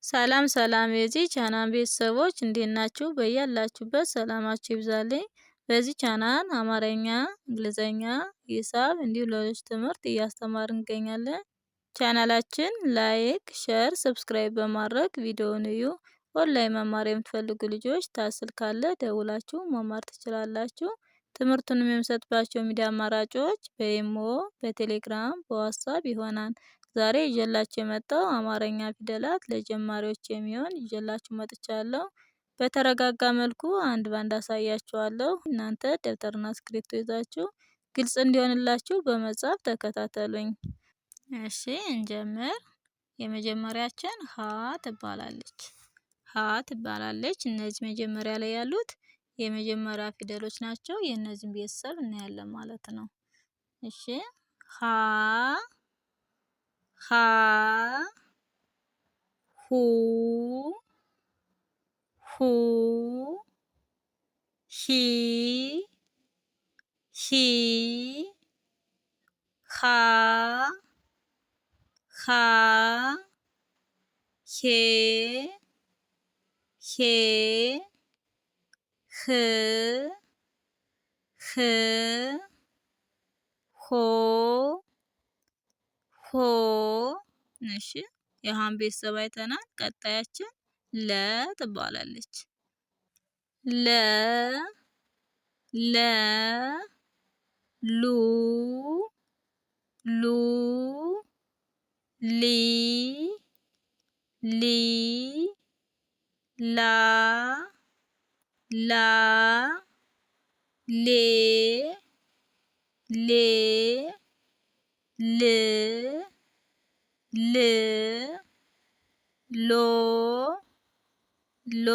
ሰላም ሰላም የዚህ ቻናል ቤተሰቦች እንዴት ናችሁ? በያላችሁበት ሰላማችሁ ይብዛልኝ። በዚህ ቻናል አማርኛ፣ እንግሊዘኛ፣ ሂሳብ እንዲሁም ሌሎች ትምህርት እያስተማርን እንገኛለን። ቻናላችን ላይክ፣ ሼር፣ ሰብስክራይብ በማድረግ ቪዲዮውን እዩ። ኦንላይን መማር የምትፈልጉ ልጆች ታስል ካለ ደውላችሁ መማር ትችላላችሁ። ትምህርቱንም የምሰጥባቸው ሚዲያ አማራጮች በኢሞ፣ በቴሌግራም፣ በዋትስአፕ ይሆናል። ዛሬ ይዤላችሁ የመጣው አማርኛ ፊደላት ለጀማሪዎች የሚሆን ይዤላችሁ መጥቻለሁ። በተረጋጋ መልኩ አንድ ባንድ አሳያችኋለሁ። እናንተ ደብተርና እስክሪብቶ ይዛችሁ ግልጽ እንዲሆንላችሁ በመጻፍ ተከታተሉኝ። እሺ እንጀምር። የመጀመሪያችን ሀ ትባላለች። ሀ ትባላለች። እነዚህ መጀመሪያ ላይ ያሉት የመጀመሪያ ፊደሎች ናቸው። የእነዚህን ቤተሰብ እናያለን ማለት ነው። እሺ ሀ ሀ ሁ ሁ ሂ ሂ ሃ ሃ ሄ ሄ ህ ህ ሆ ሆ። እሺ የሃን ቤተሰብ አይተናል። ቀጣያችን ለ ትባላለች። ለ ለ ሉ ሉ ሊ ሊ ላ ላ ሌ ሌ ል ል ሎ ሎ።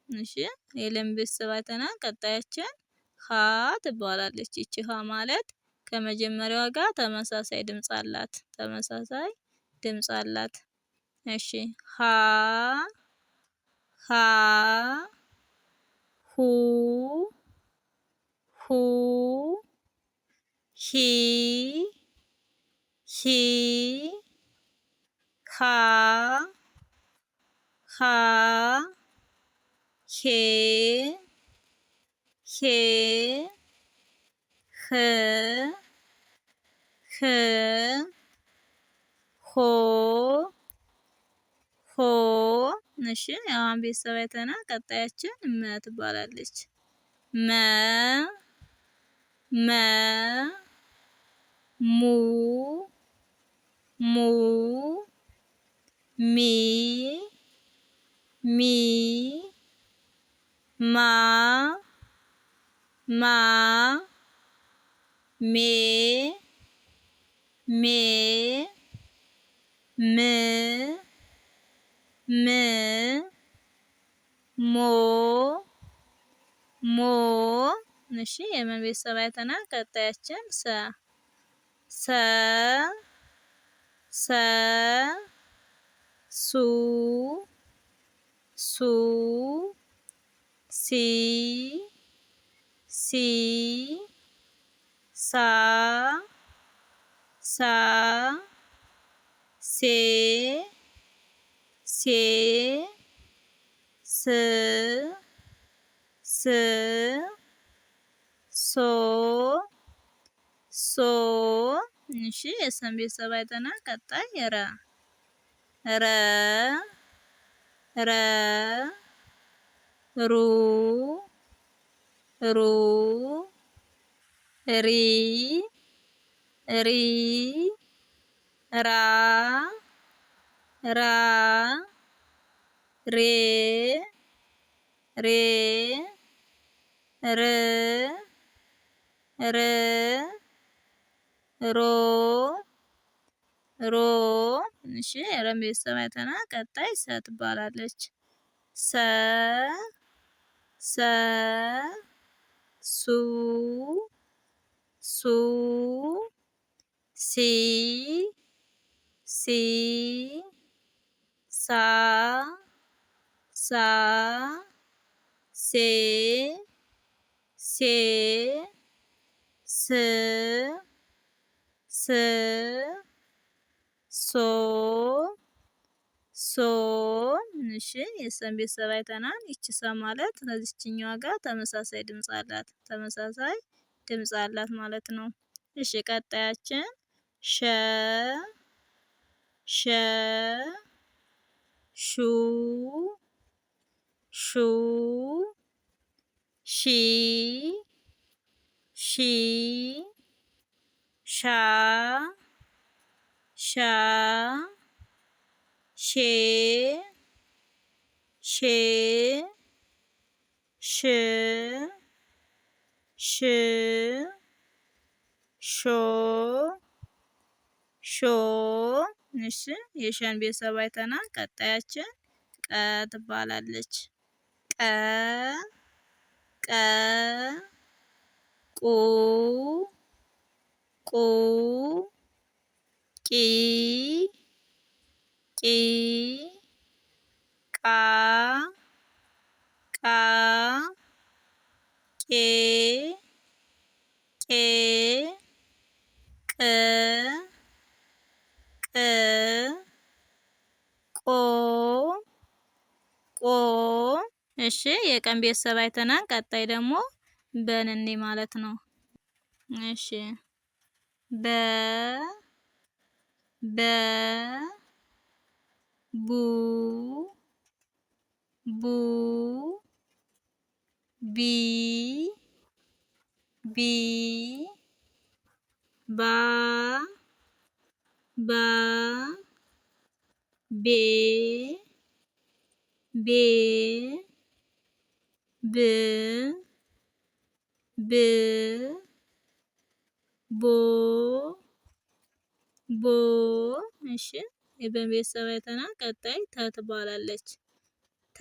እሺ የለም ቤተሰብ አይተናል። ቀጣያችን ሀ ትባላለች። ይቺ ሀ ማለት ከመጀመሪያዋ ጋር ተመሳሳይ ድምጽ አላት። ተመሳሳይ ድምጽ አላት። እሺ ሀ ሀ ሁ ሁ ሂ ሂ ሃ ሃ ሄ ሄ ህ ህ ሆ ሆ። እሺ አሁን ቤተሰብ አይተናል። ቀጣያችን መ ትባላለች። መ መ ሙ ሙ ሚ ሚ ማ ማ ሜ ሜ ም ም ሞ ሞ። እሺ የመ ቤተሰብ አይተናል። ቀጣያችን ሰ ሰ ሰ ሱ ሱ ሲ ሲ ሳ ሳ ሴ ሴ ስ ስ ሶ ሶ። እሺ የሰን ቤተሰብ አይተናል። ቀጣይ ረ ረ ረ ሩ ሩ ሪ ሪ ራ ራ ሬ ሬ ር ር ሮ ሮ። እሺ የረም ቤተሰብ አይተናል። ቀጣይ ሰ ትባላለች። ሰ ሰ ሱ ሱ ሲ ሲ ሳ ሳ ሴ ሴ ስ ስ ሶ ሶ። እሺ የሰን ቤተሰብ አይተናል። ይቺ ሰ ማለት ከዚችኛዋ ጋር ተመሳሳይ ድምጽ አላት ማለት ነው። እሺ ቀጣያችን ሸ ሹ ሹ ሺ ሻ ሼ ሽ ሾ እሺ የሸን ቤተሰብ አይተናል። ቀጣያችን ቀ ትባላለች። ቀ ቁ ቂ ቃ ቄ ቅ ቆ። እሺ የቀን ቤተሰብ አይተናል። ቀጣይ ደግሞ በንኔ ማለት ነው። እሺ በ ቡ ቢ ባ ቤ ብ ቦ። እሺ የበን ቤተሰብ አይተናል። ቀጣይ ተ ትባላለች። ተ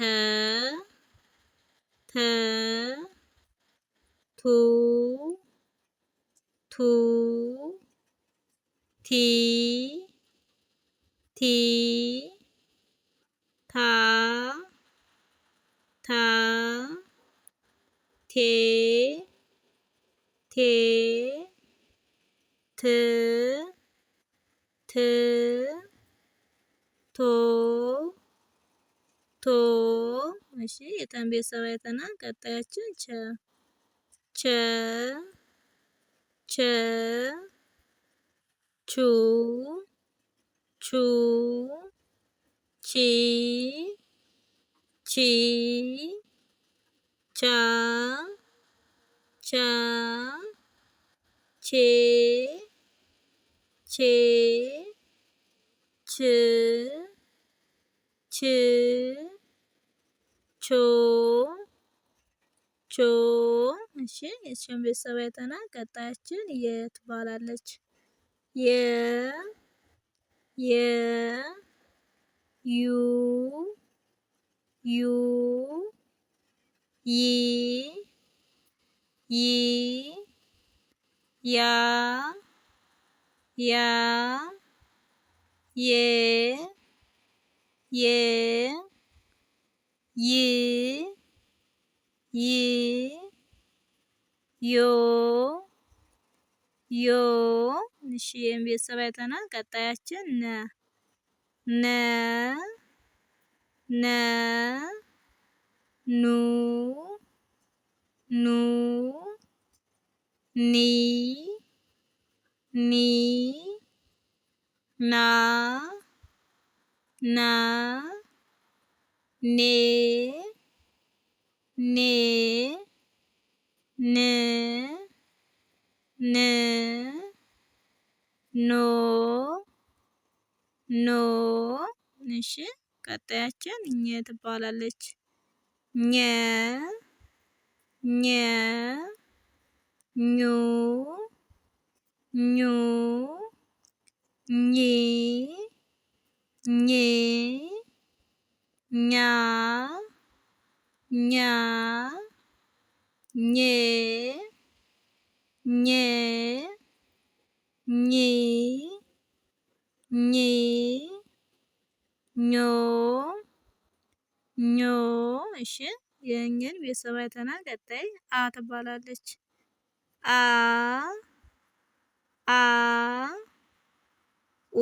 ቱ ቲ ታ ቴ ት ቶ። እሺ የተን ቤተሰብ አይተናል። ቀጣያችን ቸ ቹ ቺ ቻ ቼ ች ቾ። እሺ የችን ቤተሰብ አይተናል። ቀጣያችን የ ትባላለች። የ ዩ ይ ያ የ ዮ። እሺ ይሄን ቤተሰብ አይተናል። ቀጣያችን ነ ኑ ኒ ና ኔ ኖ። እሺ ቀጣያችን ኘ ትባላለች። ኘ ኙ ኚ ኛ ኜ ኞ። እሺ የኘን ቤተሰብ አይተናል። ቀጣይ አ ትባላለች። አ ኡ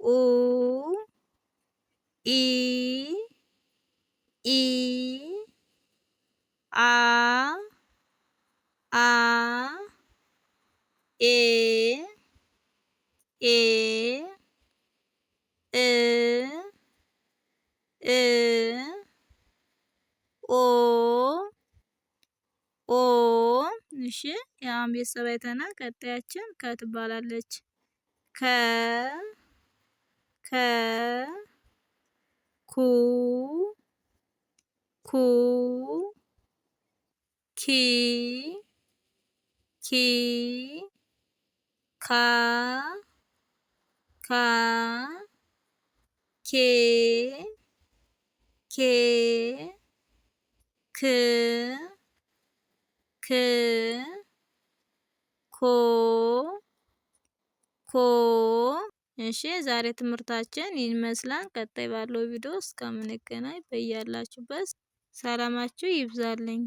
ኡ ኢ ኢ አ አ ኤ ኤ እ እ ኦ ኦ። እሺ የአን ቤተሰብ አይተናል። ቀጣያችን ከ ትባላለች። ከ ከ ኩ ኩ ኪ ኪ ካ ካ ኬ ኬ ክ ክ ኮ ኮ። እሺ የዛሬ ትምህርታችን ይህን ይመስላል። ቀጣይ ባለው ቪዲዮ እስከምንገናኝ በያላችሁበት ሰላማችሁ ይብዛልኝ።